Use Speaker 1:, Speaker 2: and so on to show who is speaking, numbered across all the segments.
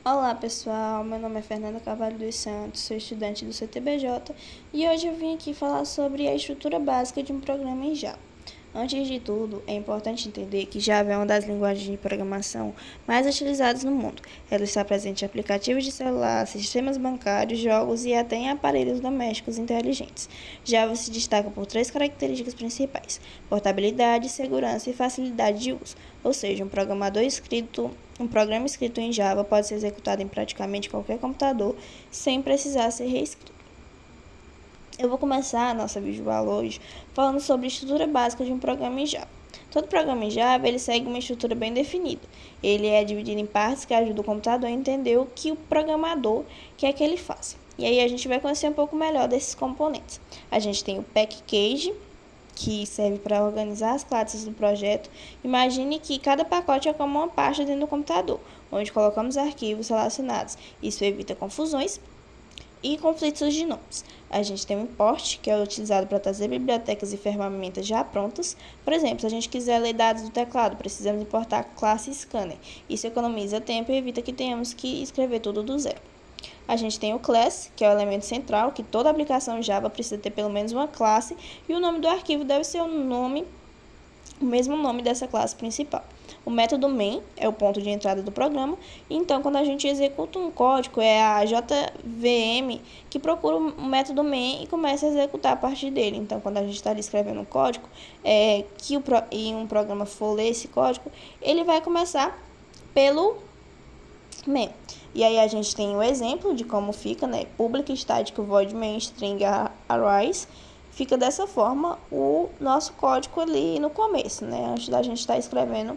Speaker 1: Olá pessoal, meu nome é Fernanda Carvalho dos Santos, sou estudante do CTBJ e hoje eu vim aqui falar sobre a estrutura básica de um programa em Java. Antes de tudo, é importante entender que Java é uma das linguagens de programação mais utilizadas no mundo. Ela está presente em aplicativos de celular, sistemas bancários, jogos e até em aparelhos domésticos inteligentes. Java se destaca por três características principais: portabilidade, segurança e facilidade de uso. Ou seja, um programa escrito em Java pode ser executado em praticamente qualquer computador sem precisar ser reescrito. Eu vou começar a nossa visual hoje falando sobre a estrutura básica de um programa em Java. Todo programa em Java ele segue uma estrutura bem definida. Ele é dividido em partes que ajudam o computador a entender o que o programador quer que ele faça. E aí a gente vai conhecer um pouco melhor desses componentes. A gente tem o package, que serve para organizar as classes do projeto. Imagine que cada pacote é como uma pasta dentro do computador, onde colocamos arquivos relacionados. Isso evita confusões e conflitos de nomes. A gente tem o import, que é utilizado para trazer bibliotecas e ferramentas já prontas. Por exemplo, se a gente quiser ler dados do teclado, precisamos importar a classe scanner. Isso economiza tempo e evita que tenhamos que escrever tudo do zero. A gente tem o class, que é o elemento central, que toda aplicação Java precisa ter pelo menos uma classe, e o nome do arquivo deve ser o mesmo nome dessa classe principal. O método main é o ponto de entrada do programa, então quando a gente executa um código, é a JVM que procura o método main e começa a executar a partir dele. Então quando a gente está escrevendo um código, e um programa for ler esse código, ele vai começar pelo main. E aí a gente tem o exemplo de como fica, né? Public static void main string arrays. Fica dessa forma o nosso código ali no começo, né? Antes da gente estar escrevendo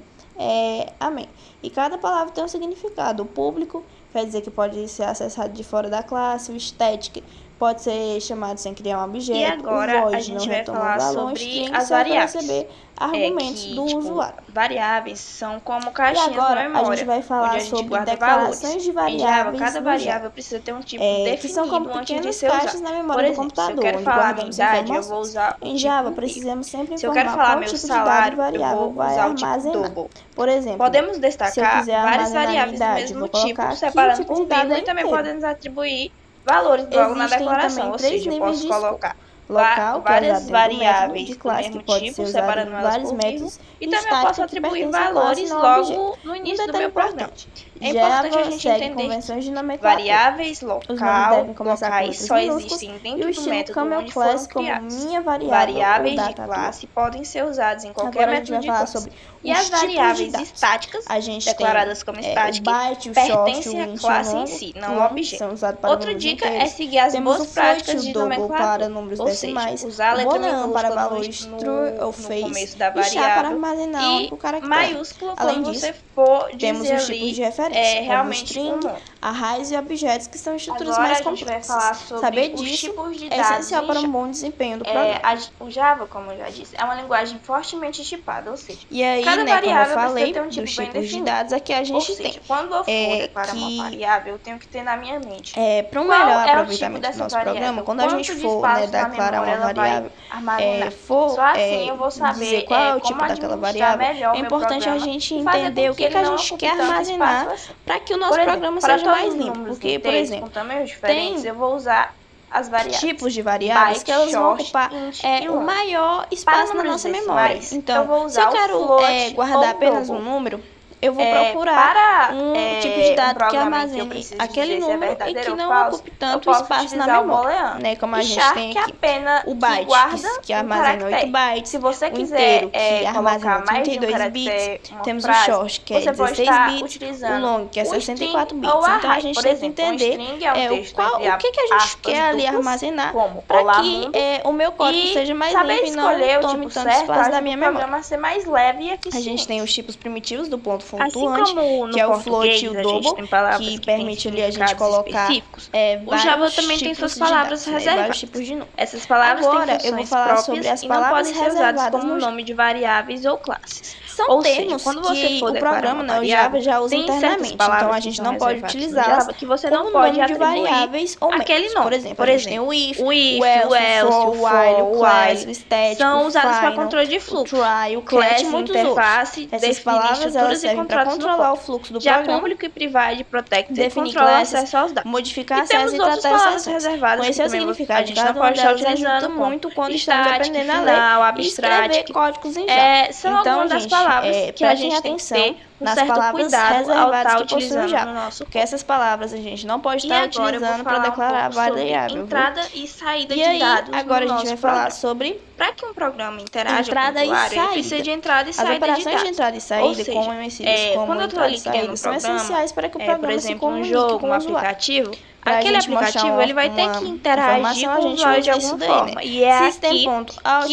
Speaker 1: a main. E cada palavra tem um significado. O público quer dizer que pode ser acessado de fora da classe. O static pode ser chamado sem criar um objeto.
Speaker 2: E agora
Speaker 1: o void
Speaker 2: a gente
Speaker 1: não
Speaker 2: vai
Speaker 1: retoma
Speaker 2: falar
Speaker 1: valor.
Speaker 2: sobre
Speaker 1: String
Speaker 2: as
Speaker 1: serve para
Speaker 2: variáveis.
Speaker 1: receber argumentos do usuário.
Speaker 2: Variáveis são como
Speaker 1: E
Speaker 2: caixinhas na
Speaker 1: agora a
Speaker 2: memória,
Speaker 1: gente vai
Speaker 2: onde
Speaker 1: falar
Speaker 2: a gente
Speaker 1: sobre
Speaker 2: guarda valores.
Speaker 1: declarações de
Speaker 2: Em Java,
Speaker 1: variáveis
Speaker 2: cada
Speaker 1: no Java,
Speaker 2: variável precisa ter um tipo
Speaker 1: que são como
Speaker 2: definido antes de
Speaker 1: pequenas
Speaker 2: ser
Speaker 1: caixas
Speaker 2: usado.
Speaker 1: na
Speaker 2: Por
Speaker 1: memória do
Speaker 2: exemplo, se eu
Speaker 1: computador,
Speaker 2: quero
Speaker 1: onde
Speaker 2: falar a minha
Speaker 1: guardamos
Speaker 2: idade, eu vou
Speaker 1: informações.
Speaker 2: usar o
Speaker 1: Em
Speaker 2: tipo
Speaker 1: Java,
Speaker 2: inteiro.
Speaker 1: precisamos sempre
Speaker 2: Se eu quero
Speaker 1: informar
Speaker 2: falar
Speaker 1: qual
Speaker 2: meu
Speaker 1: tipo de dado
Speaker 2: salário, eu
Speaker 1: variável
Speaker 2: vou
Speaker 1: vai
Speaker 2: usar o tipo
Speaker 1: armazenar.
Speaker 2: double.
Speaker 1: Por exemplo,
Speaker 2: Podemos
Speaker 1: se eu
Speaker 2: destacar
Speaker 1: quiser
Speaker 2: várias
Speaker 1: armazenar minha
Speaker 2: variáveis do
Speaker 1: idade, eu
Speaker 2: mesmo
Speaker 1: vou colocar
Speaker 2: tipo,
Speaker 1: aqui o
Speaker 2: separando
Speaker 1: tipo de
Speaker 2: por
Speaker 1: dado
Speaker 2: vírgula,
Speaker 1: é
Speaker 2: e também
Speaker 1: inteiro.
Speaker 2: podemos atribuir valores logo na
Speaker 1: Existem
Speaker 2: declaração,
Speaker 1: também
Speaker 2: ou
Speaker 1: três
Speaker 2: seja, eu
Speaker 1: níveis
Speaker 2: posso
Speaker 1: de escopo:
Speaker 2: colocar
Speaker 1: local, que é usado
Speaker 2: várias
Speaker 1: dentro do método, de
Speaker 2: variáveis do
Speaker 1: classe, que
Speaker 2: mesmo
Speaker 1: pode ser
Speaker 2: tipo,
Speaker 1: usado
Speaker 2: separando
Speaker 1: em
Speaker 2: elas
Speaker 1: vários
Speaker 2: por vírgula,
Speaker 1: métodos,
Speaker 2: e
Speaker 1: e
Speaker 2: também eu posso
Speaker 1: estática, que
Speaker 2: atribuir
Speaker 1: pertence à classe
Speaker 2: valores
Speaker 1: não a objeto.
Speaker 2: logo no
Speaker 1: Um
Speaker 2: início do
Speaker 1: detalhe
Speaker 2: meu programa.
Speaker 1: importante:
Speaker 2: É importante a
Speaker 1: Java
Speaker 2: gente
Speaker 1: segue
Speaker 2: entender que
Speaker 1: convenções de nomenclatura.
Speaker 2: variáveis
Speaker 1: Os nomes devem começar com
Speaker 2: locais
Speaker 1: letras
Speaker 2: só
Speaker 1: minúsculas
Speaker 2: existem
Speaker 1: e o
Speaker 2: dentro do
Speaker 1: estilo
Speaker 2: método
Speaker 1: camel
Speaker 2: onde foram
Speaker 1: class como
Speaker 2: criados.
Speaker 1: minha variável ou
Speaker 2: Variáveis de
Speaker 1: data atual.
Speaker 2: classe podem ser usados em qualquer
Speaker 1: Agora a gente
Speaker 2: método
Speaker 1: vai
Speaker 2: de
Speaker 1: falar
Speaker 2: classe.
Speaker 1: sobre
Speaker 2: E
Speaker 1: os
Speaker 2: as
Speaker 1: tipos de
Speaker 2: variáveis
Speaker 1: dados.
Speaker 2: estáticas,
Speaker 1: A gente tem
Speaker 2: declaradas como
Speaker 1: o
Speaker 2: static,
Speaker 1: byte, o short,
Speaker 2: pertencem
Speaker 1: o
Speaker 2: à
Speaker 1: int e o
Speaker 2: classe em si, não ao
Speaker 1: long, que são
Speaker 2: objeto.
Speaker 1: usados para
Speaker 2: Outra
Speaker 1: números
Speaker 2: dica é
Speaker 1: inteiros.
Speaker 2: seguir as
Speaker 1: Temos o
Speaker 2: boas
Speaker 1: float e
Speaker 2: práticas
Speaker 1: o
Speaker 2: de
Speaker 1: double para
Speaker 2: nomenclatura,
Speaker 1: números
Speaker 2: ou seja,
Speaker 1: decimais,
Speaker 2: usar a
Speaker 1: o
Speaker 2: letra
Speaker 1: boolean para
Speaker 2: minúscula
Speaker 1: valores true ou
Speaker 2: no
Speaker 1: face
Speaker 2: começo da
Speaker 1: e char para
Speaker 2: variável
Speaker 1: armazenar o
Speaker 2: e
Speaker 1: único caractere.
Speaker 2: maiúscula
Speaker 1: Além
Speaker 2: quando
Speaker 1: disso,
Speaker 2: você for
Speaker 1: temos
Speaker 2: dizer
Speaker 1: os tipos
Speaker 2: ali
Speaker 1: de referência, como o
Speaker 2: realmente um
Speaker 1: string,
Speaker 2: nome.
Speaker 1: arrays e objetos, que são estruturas
Speaker 2: Agora
Speaker 1: mais
Speaker 2: a gente vai
Speaker 1: complexas.
Speaker 2: falar sobre
Speaker 1: Saber
Speaker 2: os
Speaker 1: disso
Speaker 2: tipos de
Speaker 1: é
Speaker 2: dados
Speaker 1: essencial
Speaker 2: em
Speaker 1: para um
Speaker 2: Java.
Speaker 1: bom desempenho do programa.
Speaker 2: O Java, como eu já disse, é uma linguagem fortemente tipada, ou seja,
Speaker 1: E aí,
Speaker 2: cada
Speaker 1: né, como eu
Speaker 2: variável precisa ter
Speaker 1: falei,
Speaker 2: um tipo
Speaker 1: dos
Speaker 2: bem
Speaker 1: tipos de
Speaker 2: definido.
Speaker 1: dados, aqui a
Speaker 2: Ou
Speaker 1: gente tem
Speaker 2: seja, quando eu for declarar uma
Speaker 1: que
Speaker 2: variável, eu tenho que ter na minha mente
Speaker 1: para um
Speaker 2: qual
Speaker 1: melhor
Speaker 2: é o tipo
Speaker 1: aproveitamento do
Speaker 2: dessa
Speaker 1: nosso programa,
Speaker 2: variável,
Speaker 1: quando a gente
Speaker 2: quanto de
Speaker 1: for, né,
Speaker 2: espaço na
Speaker 1: declarar
Speaker 2: memória
Speaker 1: uma
Speaker 2: ela vai
Speaker 1: variável,
Speaker 2: armazenar. Só
Speaker 1: for
Speaker 2: assim eu vou
Speaker 1: dizer
Speaker 2: saber
Speaker 1: qual é o
Speaker 2: como
Speaker 1: tipo daquela
Speaker 2: administrar
Speaker 1: variável,
Speaker 2: melhor
Speaker 1: é
Speaker 2: o meu
Speaker 1: importante a
Speaker 2: programa
Speaker 1: gente
Speaker 2: e fazer com
Speaker 1: entender o
Speaker 2: que
Speaker 1: que,
Speaker 2: ele
Speaker 1: que a
Speaker 2: não
Speaker 1: gente
Speaker 2: ocupe
Speaker 1: quer
Speaker 2: tanto espaço
Speaker 1: armazenar
Speaker 2: assim.
Speaker 1: para que o
Speaker 2: Por
Speaker 1: nosso
Speaker 2: exemplo,
Speaker 1: programa
Speaker 2: para
Speaker 1: seja
Speaker 2: todos
Speaker 1: mais
Speaker 2: os
Speaker 1: limpo.
Speaker 2: números
Speaker 1: Porque, por
Speaker 2: inteiros com
Speaker 1: exemplo,
Speaker 2: tamanhos diferentes,
Speaker 1: tem
Speaker 2: eu vou usar as variáveis
Speaker 1: tipos de variáveis que
Speaker 2: byte,
Speaker 1: elas vão
Speaker 2: short,
Speaker 1: ocupar
Speaker 2: int e
Speaker 1: o
Speaker 2: long.
Speaker 1: maior
Speaker 2: Para
Speaker 1: espaço na
Speaker 2: números
Speaker 1: nossa memória.
Speaker 2: decimais, eu
Speaker 1: Então,
Speaker 2: vou
Speaker 1: se eu
Speaker 2: usar o
Speaker 1: quero
Speaker 2: float
Speaker 1: guardar
Speaker 2: ou o
Speaker 1: apenas um
Speaker 2: double.
Speaker 1: número, eu vou procurar
Speaker 2: Para
Speaker 1: um tipo de
Speaker 2: um
Speaker 1: dado que
Speaker 2: programa em que eu
Speaker 1: armazene
Speaker 2: preciso
Speaker 1: aquele
Speaker 2: dizer se é
Speaker 1: número e
Speaker 2: verdadeiro
Speaker 1: que
Speaker 2: ou
Speaker 1: não
Speaker 2: falso,
Speaker 1: ocupe
Speaker 2: eu
Speaker 1: tanto
Speaker 2: posso
Speaker 1: espaço na
Speaker 2: utilizar o
Speaker 1: memória,
Speaker 2: booleano.
Speaker 1: né? Como
Speaker 2: E
Speaker 1: a gente
Speaker 2: char,
Speaker 1: tem
Speaker 2: que é
Speaker 1: aqui
Speaker 2: apenas
Speaker 1: o
Speaker 2: que
Speaker 1: byte,
Speaker 2: guarda
Speaker 1: que
Speaker 2: um
Speaker 1: armazena 8
Speaker 2: caractere.
Speaker 1: bytes,
Speaker 2: Se você
Speaker 1: o
Speaker 2: quiser
Speaker 1: inteiro, que
Speaker 2: colocar
Speaker 1: armazena
Speaker 2: mais de um
Speaker 1: 32 bits,
Speaker 2: caractere, uma
Speaker 1: temos o
Speaker 2: frase,
Speaker 1: short, que é
Speaker 2: você pode
Speaker 1: 16
Speaker 2: estar
Speaker 1: bits, o
Speaker 2: utilizando
Speaker 1: long, que é
Speaker 2: o string
Speaker 1: 64
Speaker 2: ou
Speaker 1: bits. Então, a
Speaker 2: array.
Speaker 1: gente
Speaker 2: Por
Speaker 1: tem que
Speaker 2: exemplo, um
Speaker 1: entender
Speaker 2: string é um texto entre
Speaker 1: o que, que a gente
Speaker 2: aspas
Speaker 1: quer ali
Speaker 2: duplas,
Speaker 1: armazenar
Speaker 2: como
Speaker 1: para
Speaker 2: Olá
Speaker 1: que
Speaker 2: Mundo,
Speaker 1: o meu código
Speaker 2: e
Speaker 1: seja mais
Speaker 2: saber
Speaker 1: limpo e não
Speaker 2: escolher o
Speaker 1: tome
Speaker 2: tipo
Speaker 1: tanto
Speaker 2: certo
Speaker 1: espaço da
Speaker 2: ajuda o
Speaker 1: minha memória.
Speaker 2: programa a ser mais leve e
Speaker 1: A gente tem os
Speaker 2: eficiente.
Speaker 1: tipos primitivos do ponto
Speaker 2: Assim
Speaker 1: flutuante,
Speaker 2: como
Speaker 1: que
Speaker 2: no
Speaker 1: é o float e
Speaker 2: português
Speaker 1: o
Speaker 2: a gente
Speaker 1: double,
Speaker 2: tem palavras
Speaker 1: que
Speaker 2: que têm
Speaker 1: permite ali a gente
Speaker 2: significados
Speaker 1: colocar
Speaker 2: específicos, o Java
Speaker 1: vários
Speaker 2: também tem suas
Speaker 1: tipos de
Speaker 2: palavras
Speaker 1: dados, né, vários
Speaker 2: reservadas.
Speaker 1: tipos de número.
Speaker 2: Essas palavras têm
Speaker 1: Agora eu vou
Speaker 2: funções
Speaker 1: falar sobre
Speaker 2: próprias
Speaker 1: as
Speaker 2: e não
Speaker 1: palavras
Speaker 2: podem ser usadas
Speaker 1: reservadas
Speaker 2: como
Speaker 1: no Java.
Speaker 2: nome de variáveis ou classes.
Speaker 1: São
Speaker 2: Ou seja,
Speaker 1: termos
Speaker 2: quando você
Speaker 1: que
Speaker 2: for
Speaker 1: o
Speaker 2: declarar
Speaker 1: programa,
Speaker 2: uma
Speaker 1: né, o
Speaker 2: variável,
Speaker 1: Java já usa
Speaker 2: tem certas
Speaker 1: internamente.
Speaker 2: palavras
Speaker 1: Então a
Speaker 2: que
Speaker 1: gente
Speaker 2: são
Speaker 1: não pode
Speaker 2: reservadas no
Speaker 1: utilizá-las
Speaker 2: Java que você
Speaker 1: como
Speaker 2: não pode
Speaker 1: nome de
Speaker 2: atribuir
Speaker 1: variáveis ou
Speaker 2: aquele
Speaker 1: métodos.
Speaker 2: nome.
Speaker 1: Por exemplo,
Speaker 2: Por
Speaker 1: a gente tem
Speaker 2: exemplo,
Speaker 1: o if,
Speaker 2: o if,
Speaker 1: o else, o for, o while, o class, o static,
Speaker 2: são
Speaker 1: o
Speaker 2: usados para
Speaker 1: final,
Speaker 2: controle de
Speaker 1: o
Speaker 2: fluxo.
Speaker 1: try, o
Speaker 2: Class,
Speaker 1: cat e muitos outros.
Speaker 2: interface,
Speaker 1: Essas
Speaker 2: definir
Speaker 1: palavras elas
Speaker 2: estruturas e
Speaker 1: servem para
Speaker 2: contratos no
Speaker 1: controlar o
Speaker 2: código.
Speaker 1: fluxo do
Speaker 2: Já
Speaker 1: programa,
Speaker 2: public e private, protected,
Speaker 1: definir
Speaker 2: controla o
Speaker 1: classes,
Speaker 2: acesso aos dados.
Speaker 1: modificar
Speaker 2: E temos
Speaker 1: acessos e
Speaker 2: outras
Speaker 1: tratar
Speaker 2: palavras
Speaker 1: exceções.
Speaker 2: reservadas que
Speaker 1: Conhecer o
Speaker 2: também a
Speaker 1: significado de
Speaker 2: gente não
Speaker 1: cada uma
Speaker 2: pode estar
Speaker 1: delas ajuda
Speaker 2: utilizando, como
Speaker 1: muito quando estamos
Speaker 2: static,
Speaker 1: aprendendo a
Speaker 2: final,
Speaker 1: ler e escrever
Speaker 2: abstract.
Speaker 1: códigos em Java.
Speaker 2: São
Speaker 1: Então,
Speaker 2: algumas das
Speaker 1: gente,
Speaker 2: palavras que a
Speaker 1: prestem
Speaker 2: gente tem que
Speaker 1: atenção
Speaker 2: ter um
Speaker 1: nas
Speaker 2: certo
Speaker 1: palavras
Speaker 2: cuidado ao
Speaker 1: reservadas
Speaker 2: estar
Speaker 1: que possuem o
Speaker 2: utilizando
Speaker 1: Java,
Speaker 2: no nosso
Speaker 1: porque
Speaker 2: código.
Speaker 1: essas palavras a gente não pode
Speaker 2: E
Speaker 1: estar
Speaker 2: agora eu vou
Speaker 1: utilizando para
Speaker 2: falar um
Speaker 1: declarar
Speaker 2: pouco sobre
Speaker 1: variável, viu?
Speaker 2: entrada e saída
Speaker 1: E
Speaker 2: de
Speaker 1: aí,
Speaker 2: dados
Speaker 1: agora
Speaker 2: no
Speaker 1: a gente
Speaker 2: nosso
Speaker 1: vai falar
Speaker 2: programa.
Speaker 1: sobre
Speaker 2: Para que um programa interaja com o
Speaker 1: entrada e
Speaker 2: usuário, ele precisa
Speaker 1: saída.
Speaker 2: de entrada e
Speaker 1: As
Speaker 2: saída de
Speaker 1: operações de
Speaker 2: dados.
Speaker 1: entrada e
Speaker 2: Ou
Speaker 1: saída,
Speaker 2: seja,
Speaker 1: como conhecidas como
Speaker 2: quando eu estou
Speaker 1: entrada
Speaker 2: ali
Speaker 1: e
Speaker 2: criando
Speaker 1: saída,
Speaker 2: um
Speaker 1: são
Speaker 2: programa,
Speaker 1: essenciais para que o
Speaker 2: por
Speaker 1: programa se
Speaker 2: exemplo, um
Speaker 1: comunique
Speaker 2: jogo,
Speaker 1: com
Speaker 2: um
Speaker 1: o usuário.
Speaker 2: aplicativo,
Speaker 1: Para a
Speaker 2: aquele
Speaker 1: gente mostrar
Speaker 2: aplicativo ele vai ter
Speaker 1: uma
Speaker 2: que interagir
Speaker 1: informação,
Speaker 2: com
Speaker 1: a
Speaker 2: o
Speaker 1: gente
Speaker 2: usuário de
Speaker 1: usa isso
Speaker 2: alguma
Speaker 1: daí,
Speaker 2: forma.
Speaker 1: né?
Speaker 2: E é
Speaker 1: System,
Speaker 2: aqui
Speaker 1: out,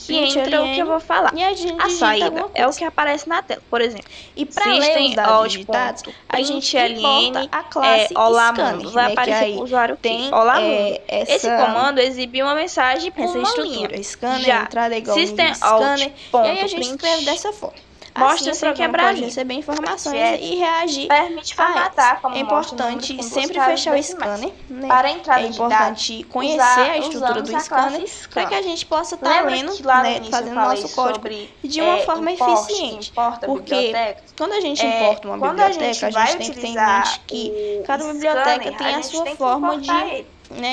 Speaker 2: que entra o que eu vou falar.
Speaker 1: e a gente
Speaker 2: A
Speaker 1: digita
Speaker 2: saída
Speaker 1: alguma
Speaker 2: é o
Speaker 1: coisa.
Speaker 2: que aparece na tela. Por exemplo,
Speaker 1: E para ler os dados digitados, a gente importa a classe
Speaker 2: olá
Speaker 1: scanner,
Speaker 2: mundo, vai
Speaker 1: né? Que
Speaker 2: aparecer para o
Speaker 1: aí
Speaker 2: usuário o quê?
Speaker 1: tem
Speaker 2: Olá mundo. Esse
Speaker 1: essa
Speaker 2: comando exibe uma mensagem por uma
Speaker 1: estrutura.
Speaker 2: linha.
Speaker 1: Scanner,
Speaker 2: Já
Speaker 1: entrada é igual
Speaker 2: system
Speaker 1: nível de scanner,
Speaker 2: out
Speaker 1: e aí a gente
Speaker 2: print
Speaker 1: escreve dessa forma.
Speaker 2: mostra
Speaker 1: Assim, o
Speaker 2: sem
Speaker 1: programa
Speaker 2: quebrar a
Speaker 1: pode
Speaker 2: linha.
Speaker 1: receber informações
Speaker 2: Printf
Speaker 1: e reagir
Speaker 2: permite
Speaker 1: a elas.
Speaker 2: formatar, como
Speaker 1: É
Speaker 2: mostra o número
Speaker 1: importante
Speaker 2: com duas
Speaker 1: sempre
Speaker 2: casas
Speaker 1: fechar o
Speaker 2: decimais.
Speaker 1: scanner, né?
Speaker 2: Para a entrada
Speaker 1: É
Speaker 2: de
Speaker 1: importante
Speaker 2: dados,
Speaker 1: conhecer a estrutura
Speaker 2: usamos
Speaker 1: do
Speaker 2: a
Speaker 1: scanner
Speaker 2: classe
Speaker 1: para que a
Speaker 2: scan.
Speaker 1: gente possa estar
Speaker 2: Lembra
Speaker 1: lendo,
Speaker 2: que lá no
Speaker 1: né,
Speaker 2: início eu
Speaker 1: fazendo
Speaker 2: falei
Speaker 1: nosso código
Speaker 2: sobre
Speaker 1: de uma forma eficiente.
Speaker 2: importa
Speaker 1: Porque
Speaker 2: bibliotecas?
Speaker 1: quando a gente importa uma
Speaker 2: Quando a
Speaker 1: biblioteca,
Speaker 2: gente
Speaker 1: a
Speaker 2: vai
Speaker 1: gente tem que ter em
Speaker 2: utilizar
Speaker 1: mente que
Speaker 2: o
Speaker 1: cada biblioteca
Speaker 2: scanner,
Speaker 1: tem
Speaker 2: a
Speaker 1: a
Speaker 2: gente
Speaker 1: sua
Speaker 2: tem que
Speaker 1: forma
Speaker 2: importar ele.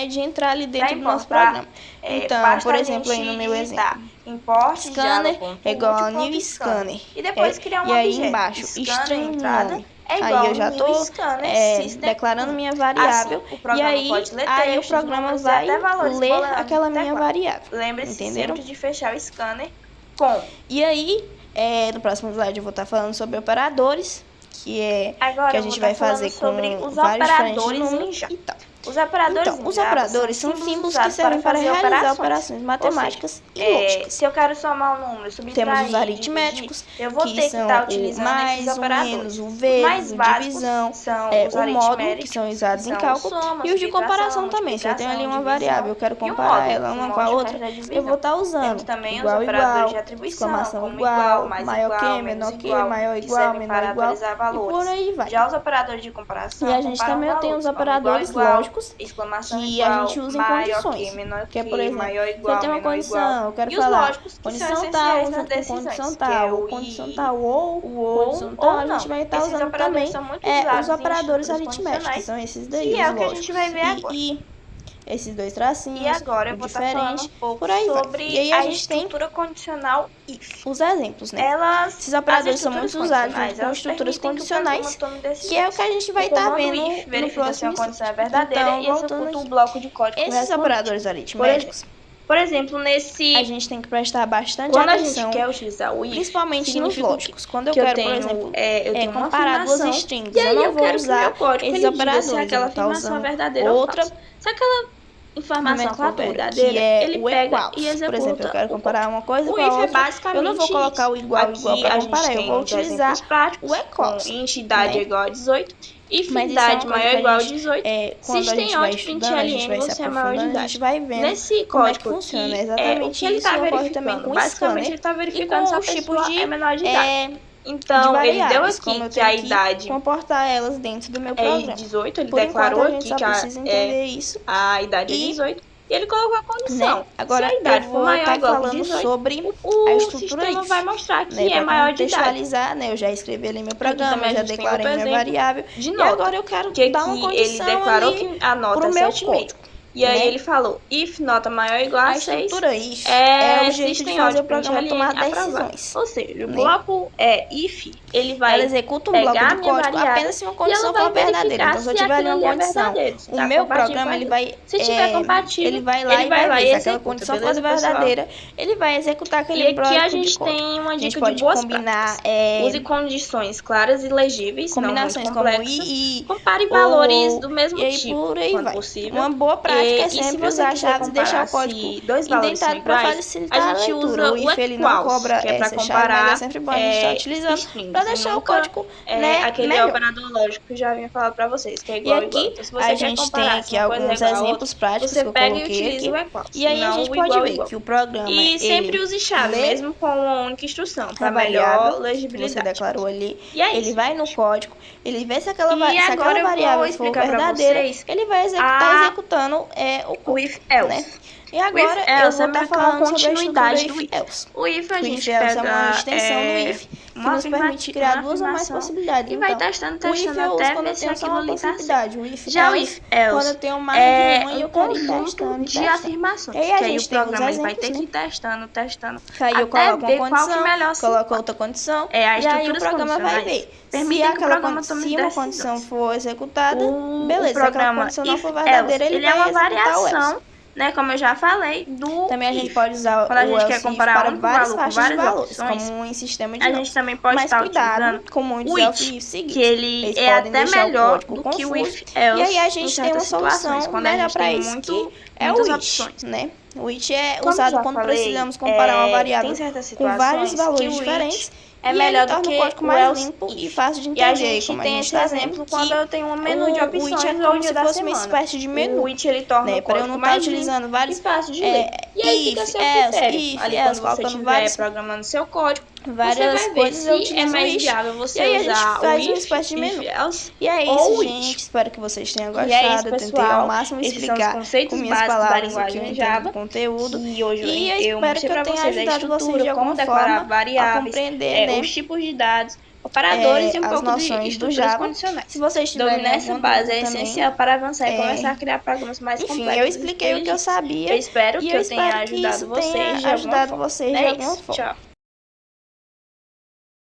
Speaker 1: de entrar ali
Speaker 2: Para
Speaker 1: dentro do nosso
Speaker 2: importar,
Speaker 1: programa. Então,
Speaker 2: basta
Speaker 1: por
Speaker 2: a
Speaker 1: exemplo, aí
Speaker 2: gente
Speaker 1: no meu
Speaker 2: digitar
Speaker 1: exemplo,
Speaker 2: import
Speaker 1: scanner é igual a new
Speaker 2: java.multi.scanner
Speaker 1: scanner.
Speaker 2: e depois criar um
Speaker 1: E aí
Speaker 2: objeto.
Speaker 1: embaixo,
Speaker 2: Scanner
Speaker 1: string
Speaker 2: entrada
Speaker 1: nome.
Speaker 2: é igual
Speaker 1: Aí eu
Speaker 2: ao
Speaker 1: já
Speaker 2: new
Speaker 1: estou
Speaker 2: scanner system.
Speaker 1: declarando minha
Speaker 2: Assim,
Speaker 1: variável.
Speaker 2: o
Speaker 1: E
Speaker 2: programa
Speaker 1: aí,
Speaker 2: pode ler
Speaker 1: o
Speaker 2: textos,
Speaker 1: programa
Speaker 2: números e
Speaker 1: vai
Speaker 2: até valores
Speaker 1: ler
Speaker 2: booleanos
Speaker 1: aquela
Speaker 2: no
Speaker 1: minha
Speaker 2: teclado.
Speaker 1: variável.
Speaker 2: Lembre-se
Speaker 1: Entenderam?
Speaker 2: sempre de fechar o scanner com.
Speaker 1: E aí, no próximo slide eu vou estar falando sobre operadores, que
Speaker 2: Agora
Speaker 1: a gente vai fazer com
Speaker 2: sobre os
Speaker 1: vários diferentes
Speaker 2: operadores
Speaker 1: números
Speaker 2: em Java.
Speaker 1: e tal.
Speaker 2: Os operadores
Speaker 1: Então,
Speaker 2: em
Speaker 1: os
Speaker 2: Java
Speaker 1: operadores são símbolos que
Speaker 2: usados
Speaker 1: servem para
Speaker 2: fazer
Speaker 1: realizar operações matemáticas
Speaker 2: Ou seja,
Speaker 1: e lógicas.
Speaker 2: se eu quero somar um número, subtrair,
Speaker 1: Temos os
Speaker 2: dividir,
Speaker 1: aritméticos,
Speaker 2: eu vou
Speaker 1: que
Speaker 2: ter que
Speaker 1: são
Speaker 2: estar
Speaker 1: o
Speaker 2: utilizando esses
Speaker 1: mais, o
Speaker 2: operadores.
Speaker 1: menos, o
Speaker 2: Os
Speaker 1: vezes,
Speaker 2: mais
Speaker 1: o
Speaker 2: básicos
Speaker 1: divisão,
Speaker 2: são os
Speaker 1: o módulo, que
Speaker 2: aritméticos,
Speaker 1: são usados em
Speaker 2: são
Speaker 1: cálculo,
Speaker 2: soma,
Speaker 1: e os de comparação
Speaker 2: subtração,
Speaker 1: também. Se eu tenho ali uma
Speaker 2: multiplicação,
Speaker 1: variável, eu quero
Speaker 2: divisão, e o
Speaker 1: comparar
Speaker 2: módulo,
Speaker 1: ela
Speaker 2: que
Speaker 1: uma com a
Speaker 2: mostra o
Speaker 1: outra,
Speaker 2: resto da
Speaker 1: eu
Speaker 2: divisão.
Speaker 1: vou estar usando
Speaker 2: Temos também
Speaker 1: igual,
Speaker 2: os operadores
Speaker 1: igual,
Speaker 2: de atribuição,
Speaker 1: exclamação
Speaker 2: como
Speaker 1: igual,
Speaker 2: mais
Speaker 1: maior
Speaker 2: igual,
Speaker 1: que,
Speaker 2: menos
Speaker 1: menor que,
Speaker 2: igual,
Speaker 1: maior
Speaker 2: que
Speaker 1: igual,
Speaker 2: servem
Speaker 1: menor
Speaker 2: para
Speaker 1: igual,
Speaker 2: atualizar
Speaker 1: e
Speaker 2: valores.
Speaker 1: por aí vai.
Speaker 2: Já os operadores de comparação
Speaker 1: E a gente
Speaker 2: comparam
Speaker 1: também tem
Speaker 2: valores,
Speaker 1: os
Speaker 2: como
Speaker 1: operadores
Speaker 2: igual,
Speaker 1: lógicos
Speaker 2: exclamação
Speaker 1: que
Speaker 2: igual,
Speaker 1: a gente usa em
Speaker 2: maior
Speaker 1: condições.
Speaker 2: menor
Speaker 1: Que é, por exemplo,
Speaker 2: maior
Speaker 1: se eu
Speaker 2: igual,
Speaker 1: tenho uma
Speaker 2: menor igual.
Speaker 1: condição, eu quero
Speaker 2: E os
Speaker 1: falar
Speaker 2: lógicos que são
Speaker 1: condição tal
Speaker 2: essenciais nas
Speaker 1: junto com condição
Speaker 2: decisões, que
Speaker 1: tal,
Speaker 2: é
Speaker 1: ou
Speaker 2: o
Speaker 1: condição
Speaker 2: e,
Speaker 1: tal, ou condição tal, a gente vai estar
Speaker 2: Esses
Speaker 1: usando
Speaker 2: operadores
Speaker 1: também
Speaker 2: são muito
Speaker 1: os
Speaker 2: usados em
Speaker 1: operadores
Speaker 2: estruturas
Speaker 1: aritméticos, que
Speaker 2: condicionais,
Speaker 1: são esses daí,
Speaker 2: que
Speaker 1: os
Speaker 2: é o que a
Speaker 1: lógicos.
Speaker 2: gente vai ver agora.
Speaker 1: E esses dois
Speaker 2: E
Speaker 1: tracinhos,
Speaker 2: agora eu
Speaker 1: o
Speaker 2: vou estar falando
Speaker 1: diferente,
Speaker 2: um pouco
Speaker 1: por aí vai.
Speaker 2: sobre
Speaker 1: E aí a gente tem
Speaker 2: estrutura condicional if.
Speaker 1: os exemplos, né? Esses
Speaker 2: As
Speaker 1: operadores são
Speaker 2: estruturas
Speaker 1: muito usados
Speaker 2: condicionais,
Speaker 1: junto com
Speaker 2: elas
Speaker 1: estruturas
Speaker 2: permitem que o programa
Speaker 1: condicionais,
Speaker 2: tome decisões.
Speaker 1: que é o que a gente vai
Speaker 2: O
Speaker 1: estar
Speaker 2: comando
Speaker 1: vendo
Speaker 2: if
Speaker 1: no
Speaker 2: verifica se a
Speaker 1: próximo
Speaker 2: condição é
Speaker 1: slide.
Speaker 2: verdadeira
Speaker 1: Então,
Speaker 2: e
Speaker 1: voltando
Speaker 2: executa o
Speaker 1: aqui.
Speaker 2: bloco de código
Speaker 1: Esses
Speaker 2: correspondente.
Speaker 1: operadores aritméticos,
Speaker 2: Por exemplo,
Speaker 1: a gente tem que prestar bastante
Speaker 2: quando a
Speaker 1: atenção,
Speaker 2: gente quer utilizar o if,
Speaker 1: principalmente nos
Speaker 2: significa
Speaker 1: lógicos. Quando eu
Speaker 2: que eu
Speaker 1: quero, por
Speaker 2: tenho,
Speaker 1: exemplo,
Speaker 2: eu tenho uma
Speaker 1: comparar duas
Speaker 2: afirmação,
Speaker 1: strings,
Speaker 2: e
Speaker 1: eu
Speaker 2: aí
Speaker 1: não
Speaker 2: eu
Speaker 1: vou
Speaker 2: quero que o meu
Speaker 1: usar
Speaker 2: código
Speaker 1: esses
Speaker 2: ele diga
Speaker 1: operadores,
Speaker 2: se
Speaker 1: eu
Speaker 2: aquela
Speaker 1: vou estar
Speaker 2: afirmação é
Speaker 1: usando
Speaker 2: verdadeira ou
Speaker 1: outra
Speaker 2: falsa. Se aquela informação for
Speaker 1: nomenclatura,
Speaker 2: verdadeira,
Speaker 1: que é
Speaker 2: ele
Speaker 1: o
Speaker 2: pega
Speaker 1: equals.
Speaker 2: e executa
Speaker 1: Por exemplo, eu quero
Speaker 2: o
Speaker 1: comparar
Speaker 2: código.
Speaker 1: uma coisa
Speaker 2: O
Speaker 1: com a
Speaker 2: if é
Speaker 1: outra,
Speaker 2: basicamente
Speaker 1: eu não vou colocar
Speaker 2: isso.
Speaker 1: o igual
Speaker 2: Aqui
Speaker 1: para
Speaker 2: a gente
Speaker 1: comparar, eu
Speaker 2: tem
Speaker 1: vou
Speaker 2: uns
Speaker 1: utilizar
Speaker 2: exemplos práticos,
Speaker 1: o equals,
Speaker 2: com int idade
Speaker 1: né?
Speaker 2: igual a 18, if
Speaker 1: Mas isso é
Speaker 2: idade
Speaker 1: uma coisa
Speaker 2: maior
Speaker 1: que
Speaker 2: ou igual a
Speaker 1: a gente,
Speaker 2: 18,
Speaker 1: quando a
Speaker 2: system
Speaker 1: gente vai
Speaker 2: out
Speaker 1: estudando, a gente
Speaker 2: println
Speaker 1: vai se
Speaker 2: você é maior de
Speaker 1: aprofundando, a
Speaker 2: idade.
Speaker 1: gente vai vendo
Speaker 2: Nesse
Speaker 1: como é que
Speaker 2: código
Speaker 1: funciona.
Speaker 2: aqui,
Speaker 1: É
Speaker 2: o
Speaker 1: exatamente
Speaker 2: que ele
Speaker 1: isso
Speaker 2: está
Speaker 1: ocorre também
Speaker 2: verificando?
Speaker 1: com o
Speaker 2: Basicamente,
Speaker 1: scanner
Speaker 2: ele está
Speaker 1: e
Speaker 2: verificando se
Speaker 1: com
Speaker 2: a
Speaker 1: os tipos
Speaker 2: pessoa é menor de idade.
Speaker 1: de
Speaker 2: Então, ele deu
Speaker 1: variáveis,
Speaker 2: aqui
Speaker 1: como eu
Speaker 2: que a
Speaker 1: tenho que
Speaker 2: idade
Speaker 1: comportar elas dentro do meu
Speaker 2: é
Speaker 1: programa.
Speaker 2: 18, ele
Speaker 1: Por enquanto,
Speaker 2: declarou
Speaker 1: a gente
Speaker 2: aqui
Speaker 1: só
Speaker 2: que
Speaker 1: precisa entender isso.
Speaker 2: a idade é
Speaker 1: E
Speaker 2: 18, e ele colocou a condição.
Speaker 1: né?
Speaker 2: Se
Speaker 1: Agora
Speaker 2: a
Speaker 1: eu
Speaker 2: idade for
Speaker 1: vou
Speaker 2: maior ou
Speaker 1: estar
Speaker 2: igual que
Speaker 1: falando
Speaker 2: 18,
Speaker 1: sobre a
Speaker 2: o
Speaker 1: estrutura
Speaker 2: sistema
Speaker 1: if,
Speaker 2: vai mostrar que
Speaker 1: né?
Speaker 2: é
Speaker 1: Para
Speaker 2: maior de idade.
Speaker 1: contextualizar, né? Eu já escrevi ali meu programa,
Speaker 2: também
Speaker 1: eu
Speaker 2: a
Speaker 1: já
Speaker 2: gente tem
Speaker 1: declarei
Speaker 2: outro
Speaker 1: minha
Speaker 2: exemplo
Speaker 1: variável
Speaker 2: de
Speaker 1: e
Speaker 2: nota,
Speaker 1: agora eu quero
Speaker 2: que
Speaker 1: dar uma
Speaker 2: aqui ele
Speaker 1: condição
Speaker 2: declarou
Speaker 1: ali
Speaker 2: que a nota
Speaker 1: pro
Speaker 2: é
Speaker 1: meu
Speaker 2: 7,5.
Speaker 1: código.
Speaker 2: E aí
Speaker 1: Né?
Speaker 2: ele falou, if nota maior ou igual a
Speaker 1: A
Speaker 2: 6,
Speaker 1: estrutura if é o jeito de
Speaker 2: system
Speaker 1: fazer
Speaker 2: out
Speaker 1: o programa
Speaker 2: println
Speaker 1: tomar
Speaker 2: aprovado.
Speaker 1: decisões.
Speaker 2: Ou seja, o
Speaker 1: Né?
Speaker 2: bloco if, ele
Speaker 1: Ela
Speaker 2: vai
Speaker 1: executa um bloco
Speaker 2: pegar a
Speaker 1: de
Speaker 2: minha
Speaker 1: código
Speaker 2: variável
Speaker 1: apenas se uma
Speaker 2: e ela
Speaker 1: condição
Speaker 2: vai
Speaker 1: for verdadeira.
Speaker 2: verificar
Speaker 1: Então, se eu
Speaker 2: se
Speaker 1: tiver ali
Speaker 2: aquilo
Speaker 1: uma
Speaker 2: ali é
Speaker 1: condição,
Speaker 2: verdadeiro, se
Speaker 1: o
Speaker 2: tá
Speaker 1: meu
Speaker 2: compatível com
Speaker 1: programa ele
Speaker 2: aquilo.
Speaker 1: vai,
Speaker 2: Se tiver compatível,
Speaker 1: ele vai lá e vai ver se aquela condição for
Speaker 2: beleza, pessoal?
Speaker 1: verdadeira, ele vai executar aquele
Speaker 2: E aqui a
Speaker 1: bloco de
Speaker 2: gente
Speaker 1: código.
Speaker 2: tem uma
Speaker 1: A gente
Speaker 2: dica
Speaker 1: pode
Speaker 2: de boas
Speaker 1: combinar
Speaker 2: práticas. Use condições claras e legíveis, não muito
Speaker 1: combinações como
Speaker 2: complexas.
Speaker 1: e
Speaker 2: Compare valores do mesmo
Speaker 1: e aí
Speaker 2: tipo,
Speaker 1: por aí
Speaker 2: quando
Speaker 1: vai.
Speaker 2: possível.
Speaker 1: Uma boa prática prática é
Speaker 2: E se
Speaker 1: sempre
Speaker 2: você
Speaker 1: usar
Speaker 2: quiser
Speaker 1: chaves e deixar o
Speaker 2: comparar
Speaker 1: código
Speaker 2: se dois valores são
Speaker 1: indentado para
Speaker 2: iguais,
Speaker 1: facilitar
Speaker 2: a
Speaker 1: a
Speaker 2: gente
Speaker 1: leitura.
Speaker 2: usa
Speaker 1: O
Speaker 2: o
Speaker 1: if ele não
Speaker 2: equals,
Speaker 1: cobra
Speaker 2: que é para
Speaker 1: essa chave, mas é
Speaker 2: comparar
Speaker 1: sempre bom a gente estar utilizando para
Speaker 2: strings, e
Speaker 1: deixar o
Speaker 2: nunca
Speaker 1: código, né,
Speaker 2: aquele
Speaker 1: melhor.
Speaker 2: operador lógico que eu já havia falado para vocês, que é
Speaker 1: E
Speaker 2: igual, igual.
Speaker 1: aqui
Speaker 2: Então, se
Speaker 1: a
Speaker 2: você quer
Speaker 1: gente tem
Speaker 2: comparar se
Speaker 1: aqui
Speaker 2: uma coisa é
Speaker 1: alguns
Speaker 2: igual a outra,
Speaker 1: exemplos práticos
Speaker 2: você
Speaker 1: que eu
Speaker 2: pega e
Speaker 1: coloquei
Speaker 2: utiliza o
Speaker 1: aqui.
Speaker 2: equals,
Speaker 1: E
Speaker 2: e
Speaker 1: aí a
Speaker 2: não
Speaker 1: gente
Speaker 2: o
Speaker 1: pode
Speaker 2: igual,
Speaker 1: ver
Speaker 2: igual.
Speaker 1: que o programa,
Speaker 2: E sempre
Speaker 1: ele
Speaker 2: use chave,
Speaker 1: lê
Speaker 2: mesmo com uma única instrução,
Speaker 1: a
Speaker 2: para melhor
Speaker 1: variável que você
Speaker 2: legibilidade.
Speaker 1: declarou ali,
Speaker 2: E é
Speaker 1: ele
Speaker 2: isso,
Speaker 1: vai no
Speaker 2: gente.
Speaker 1: código, ele vê se
Speaker 2: E
Speaker 1: se aquela
Speaker 2: agora eu vou
Speaker 1: variável for
Speaker 2: explicar para
Speaker 1: verdadeira,
Speaker 2: vocês
Speaker 1: ele vai
Speaker 2: a
Speaker 1: executando o
Speaker 2: o
Speaker 1: código,
Speaker 2: if
Speaker 1: né?
Speaker 2: else.
Speaker 1: E
Speaker 2: O if
Speaker 1: agora eu
Speaker 2: else
Speaker 1: vou
Speaker 2: é
Speaker 1: estar
Speaker 2: meio que uma
Speaker 1: falando sobre a estrutura
Speaker 2: continuidade do
Speaker 1: if
Speaker 2: if.
Speaker 1: else.
Speaker 2: O if a
Speaker 1: O if
Speaker 2: gente
Speaker 1: else é uma
Speaker 2: pega
Speaker 1: extensão do if que nos permite criar
Speaker 2: uma
Speaker 1: duas ou mais
Speaker 2: afirmação
Speaker 1: possibilidades.
Speaker 2: e vai
Speaker 1: Então,
Speaker 2: testando,
Speaker 1: o if
Speaker 2: testando
Speaker 1: eu uso
Speaker 2: até
Speaker 1: quando eu
Speaker 2: ver se
Speaker 1: tenho só
Speaker 2: aquilo
Speaker 1: uma
Speaker 2: ali tá certo.
Speaker 1: possibilidade. O if
Speaker 2: Já o
Speaker 1: else
Speaker 2: if
Speaker 1: quando eu
Speaker 2: else
Speaker 1: tenho mais de
Speaker 2: é
Speaker 1: uma e
Speaker 2: um
Speaker 1: eu quero ir
Speaker 2: conjunto
Speaker 1: testando e
Speaker 2: de
Speaker 1: testando. E
Speaker 2: afirmações,
Speaker 1: aí a
Speaker 2: que aí o
Speaker 1: gente tem os
Speaker 2: programa ele vai ter
Speaker 1: exemplos,
Speaker 2: que ir
Speaker 1: né?
Speaker 2: testando, testando,
Speaker 1: Que aí eu
Speaker 2: até
Speaker 1: coloco uma
Speaker 2: ver qual que
Speaker 1: condição,
Speaker 2: melhor se
Speaker 1: coloco
Speaker 2: encaixa.
Speaker 1: outra condição,
Speaker 2: As
Speaker 1: e aí o
Speaker 2: estruturas
Speaker 1: programa vai
Speaker 2: condicionais
Speaker 1: ver
Speaker 2: permitem que o programa tome
Speaker 1: se uma condição
Speaker 2: decisões.
Speaker 1: for executada,
Speaker 2: O
Speaker 1: beleza. Se aquela
Speaker 2: programa
Speaker 1: condição não
Speaker 2: if
Speaker 1: for
Speaker 2: else,
Speaker 1: verdadeira, ele
Speaker 2: ele é
Speaker 1: vai
Speaker 2: uma
Speaker 1: executar o else.
Speaker 2: variação, né, como eu já falei, do
Speaker 1: Também a gente
Speaker 2: if.
Speaker 1: pode usar
Speaker 2: Quando a
Speaker 1: o
Speaker 2: gente quer
Speaker 1: else if
Speaker 2: comparar
Speaker 1: para
Speaker 2: um único
Speaker 1: várias
Speaker 2: valor com
Speaker 1: faixas de
Speaker 2: várias
Speaker 1: valores,
Speaker 2: opções,
Speaker 1: como em sistema de
Speaker 2: a
Speaker 1: não.
Speaker 2: gente também pode
Speaker 1: Mas
Speaker 2: estar
Speaker 1: cuidado
Speaker 2: utilizando
Speaker 1: com muitos
Speaker 2: o
Speaker 1: else
Speaker 2: it,
Speaker 1: if
Speaker 2: que
Speaker 1: seguidos.
Speaker 2: ele
Speaker 1: Eles
Speaker 2: é
Speaker 1: podem
Speaker 2: até
Speaker 1: deixar o
Speaker 2: melhor
Speaker 1: código
Speaker 2: do que o
Speaker 1: confuso.
Speaker 2: if
Speaker 1: E aí a
Speaker 2: else em
Speaker 1: gente tem
Speaker 2: certas
Speaker 1: uma
Speaker 2: situações,
Speaker 1: solução
Speaker 2: quando a
Speaker 1: melhor
Speaker 2: gente
Speaker 1: para
Speaker 2: tem
Speaker 1: isso, que é o
Speaker 2: muitas
Speaker 1: which,
Speaker 2: opções.
Speaker 1: né? O which é
Speaker 2: Como eu
Speaker 1: usado
Speaker 2: já
Speaker 1: quando
Speaker 2: falei,
Speaker 1: precisamos comparar uma
Speaker 2: tem
Speaker 1: variável
Speaker 2: certas
Speaker 1: com vários
Speaker 2: situações que
Speaker 1: valores
Speaker 2: o it
Speaker 1: diferentes
Speaker 2: é
Speaker 1: e ele
Speaker 2: melhor do
Speaker 1: torna o
Speaker 2: que
Speaker 1: código
Speaker 2: o
Speaker 1: mais
Speaker 2: else
Speaker 1: limpo e
Speaker 2: if.
Speaker 1: fácil de
Speaker 2: E a
Speaker 1: entender,
Speaker 2: gente
Speaker 1: como a
Speaker 2: tem
Speaker 1: gente
Speaker 2: esse
Speaker 1: está vendo
Speaker 2: exemplo quando
Speaker 1: que
Speaker 2: eu tenho um menu de
Speaker 1: o which é
Speaker 2: opções
Speaker 1: como
Speaker 2: no dia
Speaker 1: se
Speaker 2: da
Speaker 1: fosse uma
Speaker 2: semana.
Speaker 1: espécie de
Speaker 2: O
Speaker 1: menu,
Speaker 2: it ele torna
Speaker 1: né?
Speaker 2: o
Speaker 1: Para eu não
Speaker 2: código
Speaker 1: estar
Speaker 2: mais limpo
Speaker 1: utilizando
Speaker 2: e
Speaker 1: vários
Speaker 2: fácil de ler. E aí fica a seu critério. Ali quando você
Speaker 1: colocando
Speaker 2: estiver
Speaker 1: vários
Speaker 2: programando seu código, você
Speaker 1: várias
Speaker 2: vai ver
Speaker 1: coisas, eu
Speaker 2: se é
Speaker 1: utilizo o
Speaker 2: mais
Speaker 1: if.
Speaker 2: viável
Speaker 1: E
Speaker 2: você
Speaker 1: aí a gente
Speaker 2: usar o
Speaker 1: faz uma
Speaker 2: if,
Speaker 1: espécie de
Speaker 2: if
Speaker 1: menu.
Speaker 2: else
Speaker 1: E é isso,
Speaker 2: ou o
Speaker 1: gente.
Speaker 2: it.
Speaker 1: Espero que vocês tenham
Speaker 2: E é isso,
Speaker 1: gostado. Eu tentei ao
Speaker 2: pessoal.
Speaker 1: máximo
Speaker 2: Esses são os
Speaker 1: explicar com
Speaker 2: conceitos
Speaker 1: minhas
Speaker 2: básicos da
Speaker 1: palavras o que eu
Speaker 2: linguagem
Speaker 1: entendo do
Speaker 2: Java,
Speaker 1: conteúdo.
Speaker 2: que hoje
Speaker 1: E eu
Speaker 2: eu
Speaker 1: espero
Speaker 2: mostrei
Speaker 1: que eu
Speaker 2: para
Speaker 1: tenha
Speaker 2: vocês a
Speaker 1: ajudado vocês de
Speaker 2: estrutura, como
Speaker 1: alguma
Speaker 2: declarar
Speaker 1: forma a
Speaker 2: variáveis,
Speaker 1: compreender, né,
Speaker 2: os tipos de dados, operadores e um
Speaker 1: as
Speaker 2: pouco de
Speaker 1: noções do
Speaker 2: estruturas
Speaker 1: Java.
Speaker 2: condicionais.
Speaker 1: Se vocês tiverem
Speaker 2: Dominar essa
Speaker 1: alguma
Speaker 2: base
Speaker 1: dúvida
Speaker 2: é
Speaker 1: também,
Speaker 2: essencial para avançar e começar a criar programas mais
Speaker 1: enfim, eu
Speaker 2: complexos e
Speaker 1: expliquei o que eu
Speaker 2: inteligentes. Eu
Speaker 1: sabia
Speaker 2: espero
Speaker 1: e
Speaker 2: que
Speaker 1: eu
Speaker 2: eu tenha
Speaker 1: espero que isso
Speaker 2: ajudado
Speaker 1: tenha
Speaker 2: vocês de alguma
Speaker 1: ajudado
Speaker 2: forma.
Speaker 1: vocês de
Speaker 2: É
Speaker 1: alguma
Speaker 2: isso.
Speaker 1: forma.
Speaker 2: Tchau.